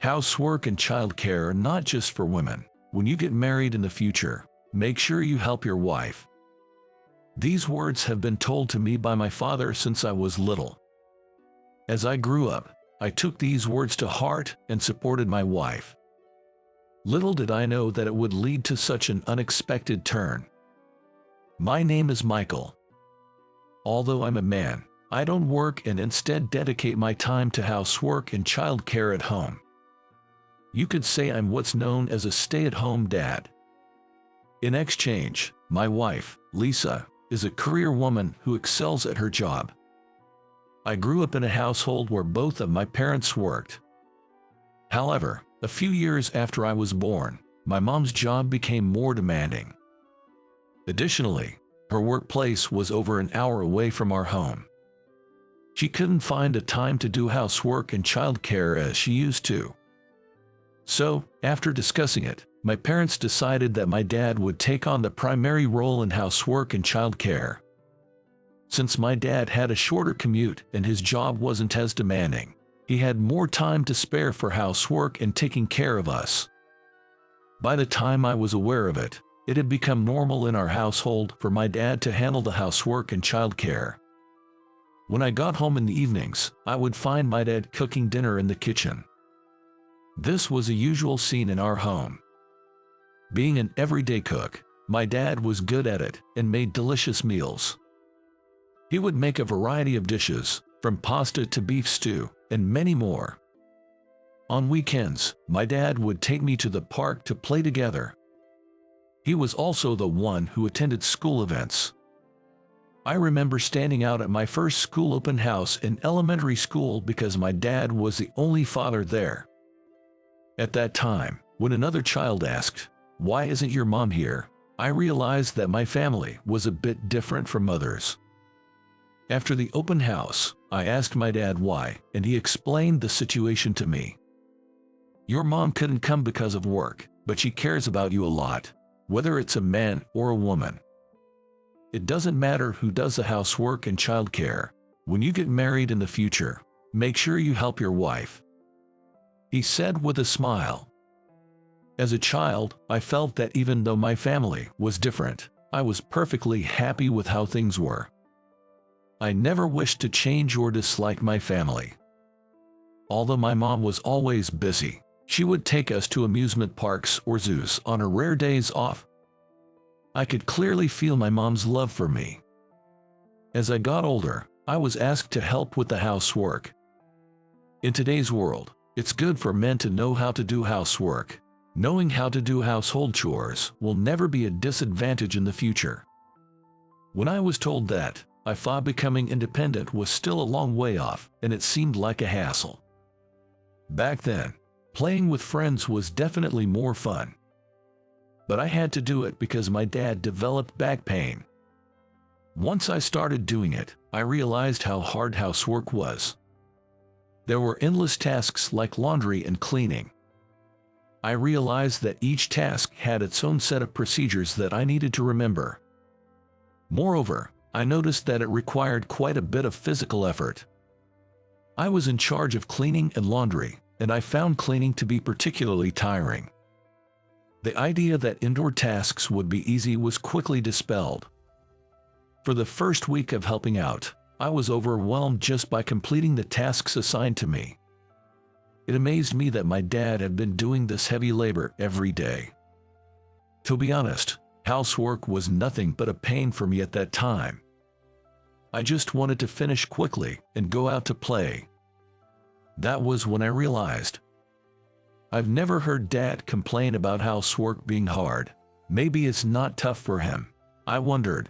Housework and childcare are not just for women. When you get married in the future, make sure you help your wife. These words have been told to me by my father since I was little. As I grew up, I took these words to heart and supported my wife. Little did I know that it would lead to such an unexpected turn. My name is Michael. Although I'm a man, I don't work and instead dedicate my time to housework and childcare at home. You could say I'm what's known as a stay-at-home dad. In exchange, my wife, Lisa, is a career woman who excels at her job. I grew up in a household where both of my parents worked. However, a few years after I was born, my mom's job became more demanding. Additionally, her workplace was over an hour away from our home. She couldn't find a time to do housework and childcare as she used to. So, after discussing it, my parents decided that my dad would take on the primary role in housework and childcare. Since my dad had a shorter commute and his job wasn't as demanding, he had more time to spare for housework and taking care of us. By the time I was aware of it, it had become normal in our household for my dad to handle the housework and childcare. When I got home in the evenings, I would find my dad cooking dinner in the kitchen. This was a usual scene in our home. Being an everyday cook, my dad was good at it and made delicious meals. He would make a variety of dishes, from pasta to beef stew, and many more. On weekends, my dad would take me to the park to play together. He was also the one who attended school events. I remember standing out at my first school open house in elementary school because my dad was the only father there. At that time, when another child asked, "Why isn't your mom here?" I realized that my family was a bit different from others. After the open house, I asked my dad why, and he explained the situation to me. "Your mom couldn't come because of work, but she cares about you a lot, whether it's a man or a woman. It doesn't matter who does the housework and childcare. When you get married in the future, make sure you help your wife," he said with a smile. As a child, I felt that even though my family was different, I was perfectly happy with how things were. I never wished to change or dislike my family. Although my mom was always busy, she would take us to amusement parks or zoos on her rare days off. I could clearly feel my mom's love for me. As I got older, I was asked to help with the housework. In today's world, it's good for men to know how to do housework. Knowing how to do household chores will never be a disadvantage in the future. When I was told that, I thought becoming independent was still a long way off, and it seemed like a hassle. Back then, playing with friends was definitely more fun. But I had to do it because my dad developed back pain. Once I started doing it, I realized how hard housework was. There were endless tasks like laundry and cleaning. I realized that each task had its own set of procedures that I needed to remember. Moreover, I noticed that it required quite a bit of physical effort. I was in charge of cleaning and laundry, and I found cleaning to be particularly tiring. The idea that indoor tasks would be easy was quickly dispelled. For the first week of helping out, I was overwhelmed just by completing the tasks assigned to me. It amazed me that my dad had been doing this heavy labor every day. To be honest, housework was nothing but a pain for me at that time. I just wanted to finish quickly and go out to play. That was when I realized. I've never heard Dad complain about housework being hard. Maybe it's not tough for him, I wondered.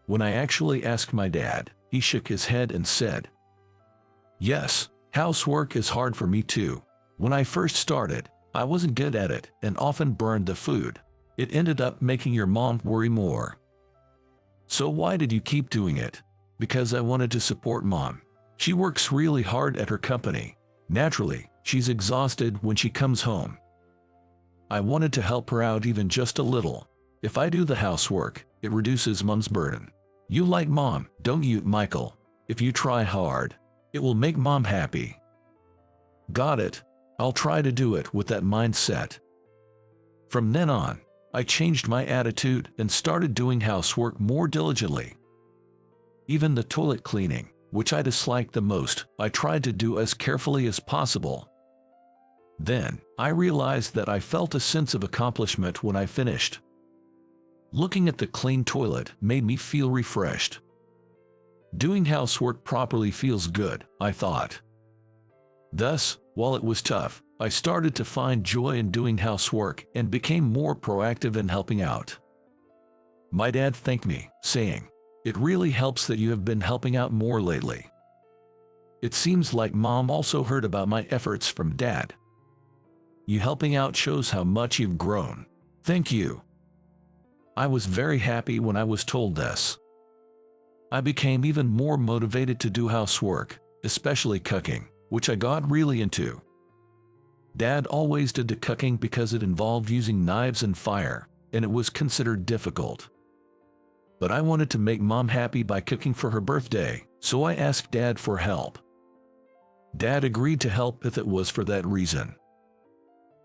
When I actually asked my dad, he shook his head and said, "Yes, housework is hard for me too. When I first started, I wasn't good at it and often burned the food. It ended up making your mom worry more." "So why did you keep doing it?" "Because I wanted to support Mom. She works really hard at her company. Naturally, she's exhausted when she comes home. I wanted to help her out even just a little. If I do the housework, it reduces Mom's burden. You like Mom, don't you, Michael? If you try hard, it will make Mom happy." "Got it. I'll try to do it with that mindset. From then on, I changed my attitude and started doing housework more diligently. Even the toilet cleaning, which I disliked the most, I tried to do as carefully as possible. Then, I realized that I felt a sense of accomplishment when I finished. Looking at the clean toilet made me feel refreshed. Doing housework properly feels good, I thought. Thus, while it was tough, I started to find joy in doing housework and became more proactive in helping out. My dad thanked me, saying, "It really helps that you have been helping out more lately." It seems like Mom also heard about my efforts from Dad. "You helping out shows how much you've grown. Thank you." I was very happy when I was told this. I became even more motivated to do housework, especially cooking, which I got really into. Dad always did the cooking because it involved using knives and fire, and it was considered difficult. But I wanted to make Mom happy by cooking for her birthday, so I asked Dad for help. Dad agreed to help if it was for that reason.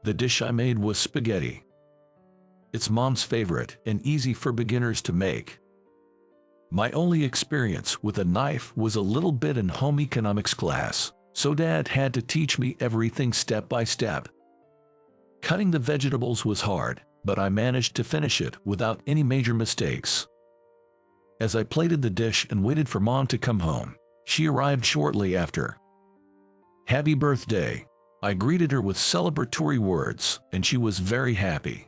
The dish I made was spaghetti. It's Mom's favorite and easy for beginners to make. My only experience with a knife was a little bit in home economics class, so Dad had to teach me everything step by step. Cutting the vegetables was hard, but I managed to finish it without any major mistakes. As I plated the dish and waited for Mom to come home, she arrived shortly after. "Happy birthday." I greeted her with celebratory words, and she was very happy.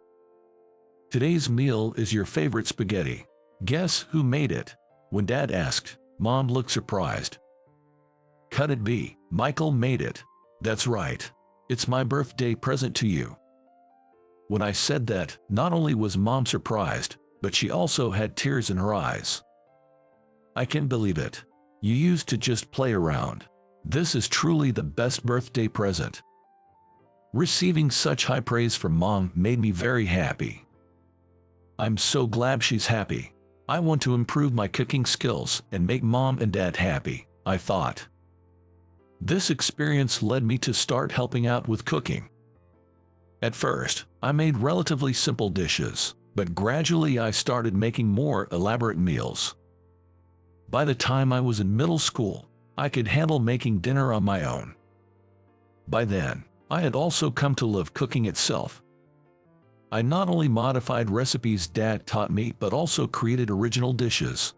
"Today's meal is your favorite spaghetti. Guess who made it?" When Dad asked, Mom looked surprised. "Could it be Michael made it?" "That's right. It's my birthday present to you." When I said that, not only was Mom surprised, but she also had tears in her eyes. "I can't believe it. You used to just play around. This is truly the best birthday present." Receiving such high praise from Mom made me very happy. I'm so glad she's happy. I want to improve my cooking skills and make Mom and Dad happy, I thought. This experience led me to start helping out with cooking. At first, I made relatively simple dishes, but gradually I started making more elaborate meals. By the time I was in middle school, I could handle making dinner on my own. By then, I had also come to love cooking itself. I not only modified recipes Dad taught me but also created original dishes.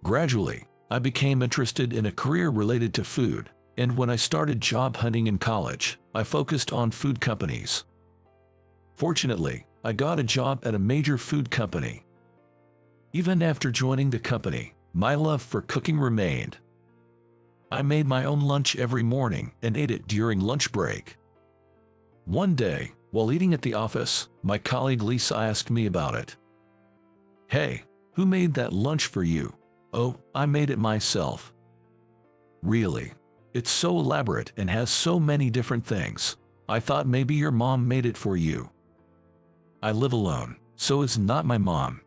Gradually, I became interested in a career related to food, and when I started job hunting in college, I focused on food companies. Fortunately, I got a job at a major food company. Even after joining the company, my love for cooking remained. I made my own lunch every morning and ate it during lunch break. One day, while eating at the office, my colleague Lisa asked me about it. "Hey, who made that lunch for you?" "Oh, I made it myself." "Really? It's so elaborate and has so many different things. I thought maybe your mom made it for you." "I live alone, so it's not my mom,"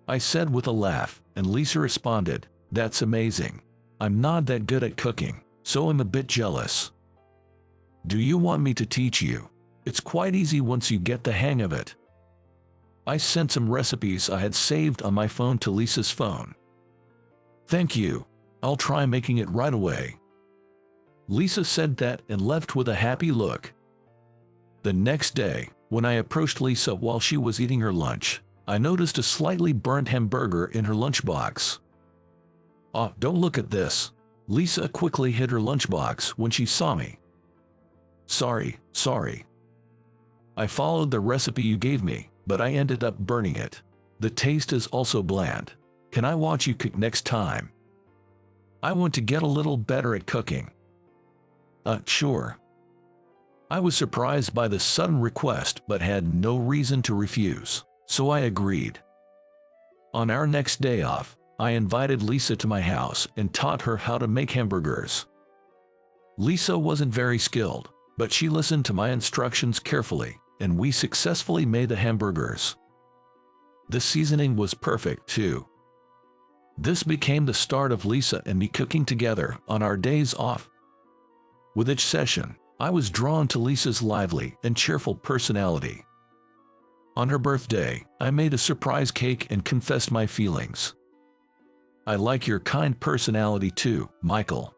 I said with a laugh, and Lisa responded, "That's amazing. I'm not that good at cooking, so I'm a bit jealous. Do you want me to teach you? It's quite easy once you get the hang of it." I sent some recipes I had saved on my phone to Lisa's phone. "Thank you. I'll try making it right away." Lisa said that and left with a happy look. The next day, when I approached Lisa while she was eating her lunch, I noticed a slightly burnt hamburger in her lunchbox. "Oh, don't look at this." Lisa quickly hid her lunchbox when she saw me. Sorry. I followed the recipe you gave me, but I ended up burning it. The taste is also bland. Can I watch you cook next time? I want to get a little better at cooking." Sure." I was surprised by the sudden request but had no reason to refuse, so I agreed. On our next day off, I invited Lisa to my house and taught her how to make hamburgers. Lisa wasn't very skilled, but she listened to my instructions carefully, and we successfully made the hamburgers. The seasoning was perfect too. This became the start of Lisa and me cooking together on our days off. With each session, I was drawn to Lisa's lively and cheerful personality. On her birthday, I made a surprise cake and confessed my feelings. "I like your kind personality too, Michael."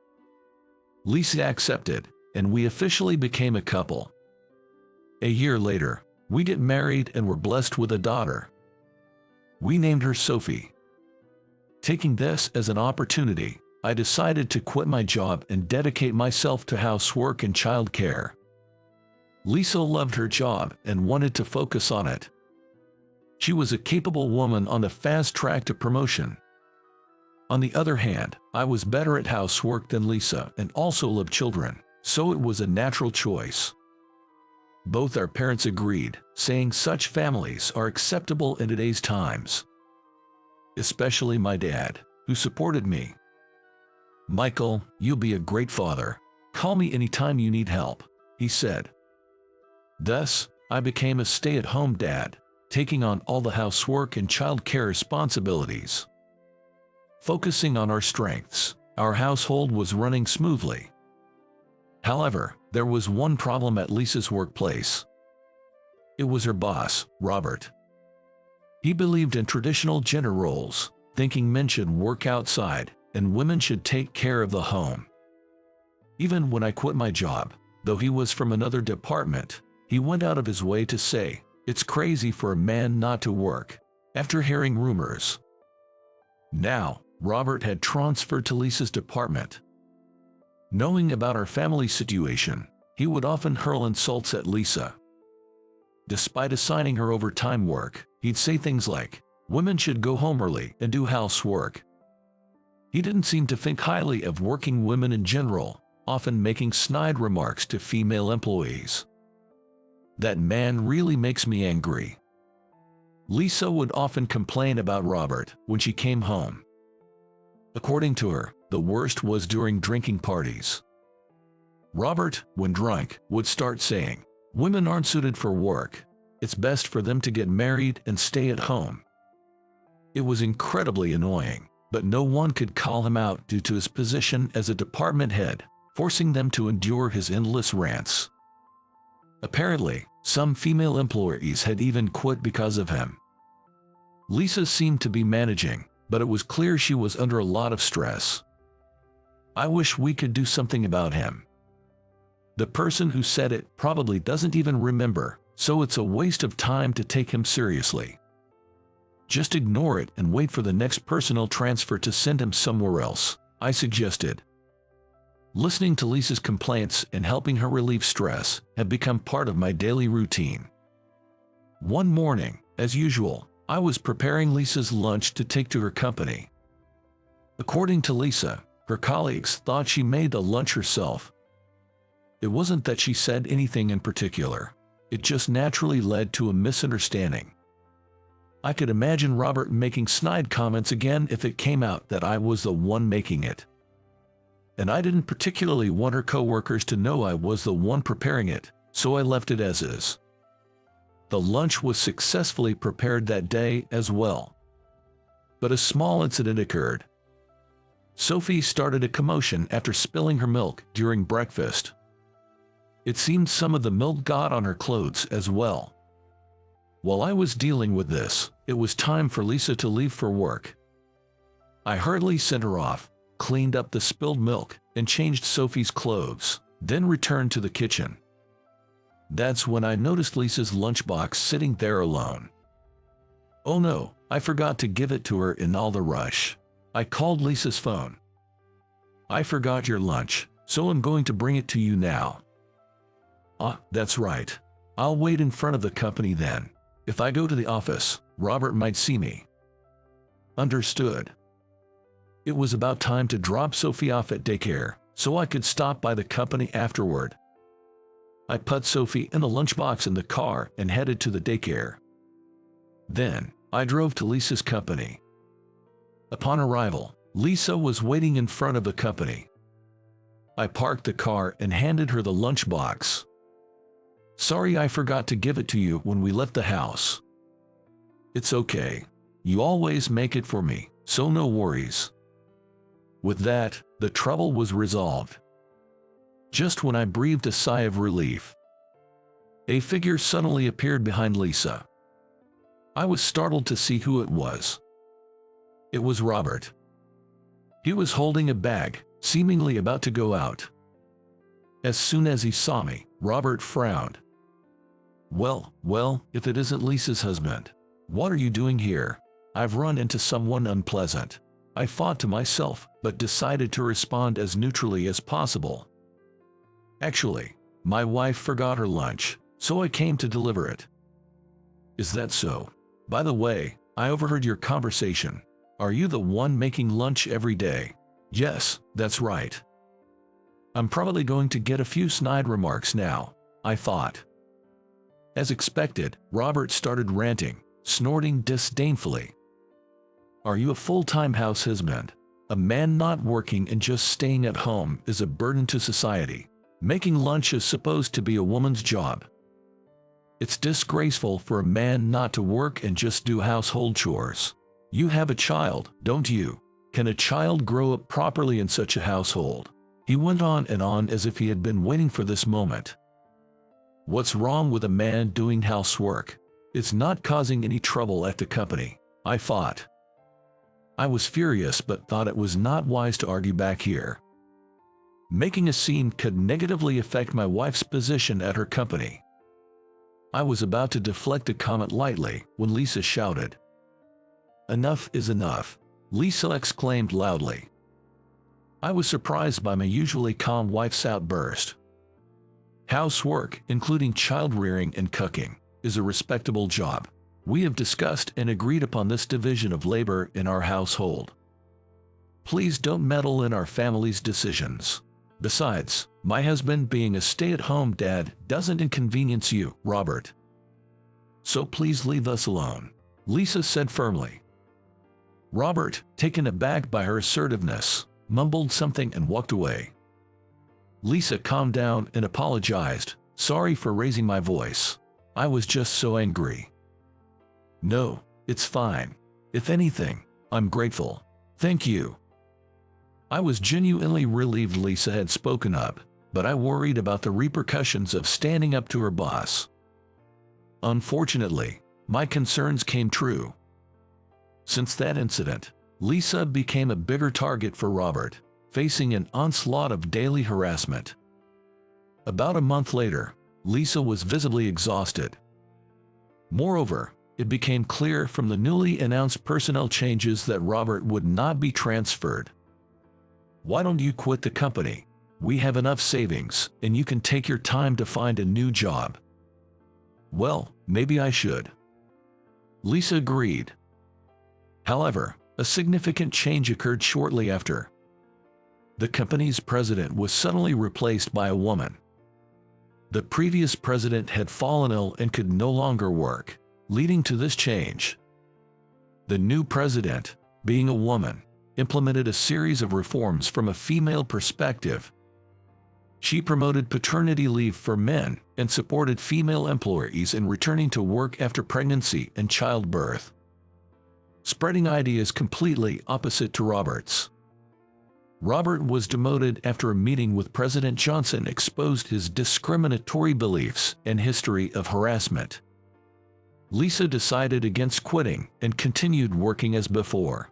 Lisa accepted, and we officially became a couple. A year later, we get married and were blessed with a daughter. We named her Sophie. Taking this as an opportunity, I decided to quit my job and dedicate myself to housework and childcare. Lisa loved her job and wanted to focus on it. She was a capable woman on the fast track to promotion. On the other hand, I was better at housework than Lisa and also loved children, so it was a natural choice. Both our parents agreed, saying such families are acceptable in today's times. Especially my dad, who supported me. "Michael, you'll be a great father. Call me anytime you need help," he said. Thus, I became a stay-at-home dad, taking on all the housework and childcare responsibilities. Focusing on our strengths, our household was running smoothly. However, there was one problem at Lisa's workplace. It was her boss, Robert. He believed in traditional gender roles, thinking men should work outside and women should take care of the home. Even when I quit my job, though he was from another department, he went out of his way to say, "It's crazy for a man not to work," after hearing rumors. Now, Robert had transferred to Lisa's department. Knowing about our family situation, he would often hurl insults at Lisa. Despite assigning her overtime work, he'd say things like, "Women should go home early and do housework." He didn't seem to think highly of working women in general, often making snide remarks to female employees. That man really makes me angry. Lisa would often complain about Robert when she came home. According to her, the worst was during drinking parties. Robert, when drunk, would start saying, "Women aren't suited for work. It's best for them to get married and stay at home." It was incredibly annoying, but no one could call him out due to his position as a department head, forcing them to endure his endless rants. Apparently, some female employees had even quit because of him. Lisa seemed to be managing, but it was clear she was under a lot of stress. I wish we could do something about him. The person who said it probably doesn't even remember, so it's a waste of time to take him seriously. Just ignore it and wait for the next personnel transfer to send him somewhere else, I suggested. Listening to Lisa's complaints and helping her relieve stress had become part of my daily routine. One morning, as usual, I was preparing Lisa's lunch to take to her company. According to Lisa, her colleagues thought she made the lunch herself. It wasn't that she said anything in particular. It just naturally led to a misunderstanding. I could imagine Robert making snide comments again if it came out that I was the one making it. And I didn't particularly want her coworkers to know I was the one preparing it, so I left it as is. The lunch was successfully prepared that day as well. But a small incident occurred. Sophie started a commotion after spilling her milk during breakfast. It seemed some of the milk got on her clothes as well. While I was dealing with this, it was time for Lisa to leave for work. I hurriedly sent her off, cleaned up the spilled milk, and changed Sophie's clothes, then returned to the kitchen. That's when I noticed Lisa's lunchbox sitting there alone. Oh no, I forgot to give it to her in all the rush. I called Lisa's phone. "I forgot your lunch, so I'm going to bring it to you now." "Ah, that's right. I'll wait in front of the company then. If I go to the office, Robert might see me." Understood. It was about time to drop Sophie off at daycare, so I could stop by the company afterward. I put Sophie in the lunchbox in the car and headed to the daycare. Then, I drove to Lisa's company. Upon arrival, Lisa was waiting in front of the company. I parked the car and handed her the lunchbox. "Sorry I forgot to give it to you when we left the house." "It's okay. You always make it for me, so no worries." With that, the trouble was resolved. Just when I breathed a sigh of relief, a figure suddenly appeared behind Lisa. I was startled to see who it was. It was Robert. He was holding a bag, seemingly about to go out. As soon as he saw me, Robert frowned. Well, if it isn't Lisa's husband. What are you doing here? I've run into someone unpleasant. I thought to myself, but decided to respond as neutrally as possible. Actually, my wife forgot her lunch, so I came to deliver it. Is that so? By the way, I overheard your conversation. Are you the one making lunch every day? Yes, that's right. I'm probably going to get a few snide remarks now, I thought. As expected, Robert started ranting, snorting disdainfully. Are you a full-time house husband? A man not working and just staying at home is a burden to society. Making lunch is supposed to be a woman's job. It's disgraceful for a man not to work and just do household chores. You have a child, don't you? Can a child grow up properly in such a household? He went on and on as if he had been waiting for this moment. What's wrong with a man doing housework? It's not causing any trouble at the company, I thought. I was furious but thought it was not wise to argue back here. Making a scene could negatively affect my wife's position at her company. I was about to deflect a comment lightly when Lisa shouted. Enough is enough, Lisa exclaimed loudly. I was surprised by my usually calm wife's outburst. Housework, including child-rearing and cooking, is a respectable job. We have discussed and agreed upon this division of labor in our household. Please don't meddle in our family's decisions. Besides, my husband being a stay-at-home dad doesn't inconvenience you, Robert. So please leave us alone, Lisa said firmly. Robert, taken aback by her assertiveness, mumbled something and walked away. Lisa calmed down and apologized. Sorry for raising my voice. I was just so angry. No, it's fine. If anything, I'm grateful. Thank you. I was genuinely relieved Lisa had spoken up, but I worried about the repercussions of standing up to her boss. Unfortunately, my concerns came true. Since that incident, Lisa became a bigger target for Robert, facing an onslaught of daily harassment. About a month later, Lisa was visibly exhausted. Moreover, it became clear from the newly announced personnel changes that Robert would not be transferred. Why don't you quit the company? We have enough savings, and you can take your time to find a new job. Well, maybe I should. Lisa agreed. However, a significant change occurred shortly after. The company's president was suddenly replaced by a woman. The previous president had fallen ill and could no longer work, leading to this change. The new president, being a woman, implemented a series of reforms from a female perspective. She promoted paternity leave for men and supported female employees in returning to work after pregnancy and childbirth, spreading ideas completely opposite to Robert's. Robert was demoted after a meeting with President Johnson exposed his discriminatory beliefs and history of harassment. Lisa decided against quitting and continued working as before.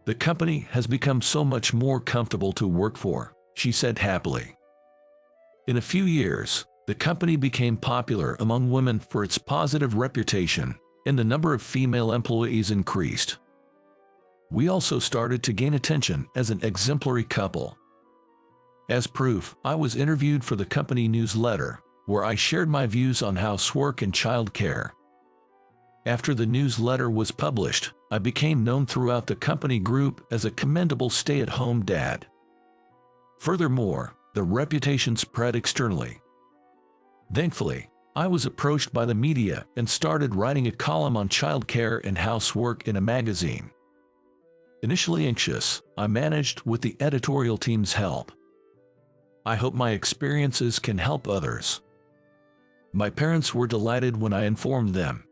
The company has become so much more comfortable to work for, she said happily. In a few years, the company became popular among women for its positive reputation, and the number of female employees increased. We also started to gain attention as an exemplary couple. As proof, I was interviewed for the company newsletter, where I shared my views on housework and childcare. After the newsletter was published, I became known throughout the company group as a commendable stay-at-home dad. Furthermore, the reputation spread externally. Thankfully, I was approached by the media and started writing a column on childcare and housework in a magazine. Initially anxious, I managed with the editorial team's help. I hope my experiences can help others. My parents were delighted when I informed them.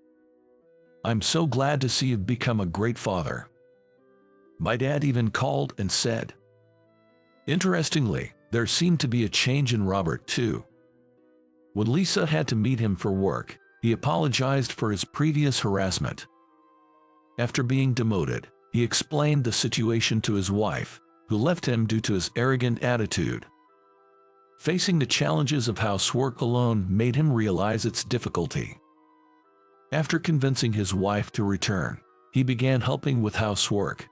I'm so glad to see you've become a great father. My dad even called and said. Interestingly, There seemed to be a change in Robert too. When Lisa had to meet him for work, he apologized for his previous harassment. After being demoted, he explained the situation to his wife, who left him due to his arrogant attitude. Facing the challenges of housework alone made him realize its difficulty. After convincing his wife to return, he began helping with housework.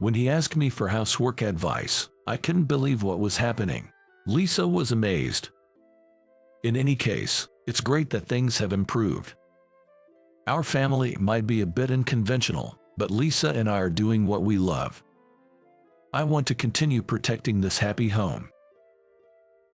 When he asked me for housework advice, I couldn't believe what was happening. Lisa was amazed. In any case, it's great that things have improved. Our family might be a bit unconventional, but Lisa and I are doing what we love. I want to continue protecting this happy home.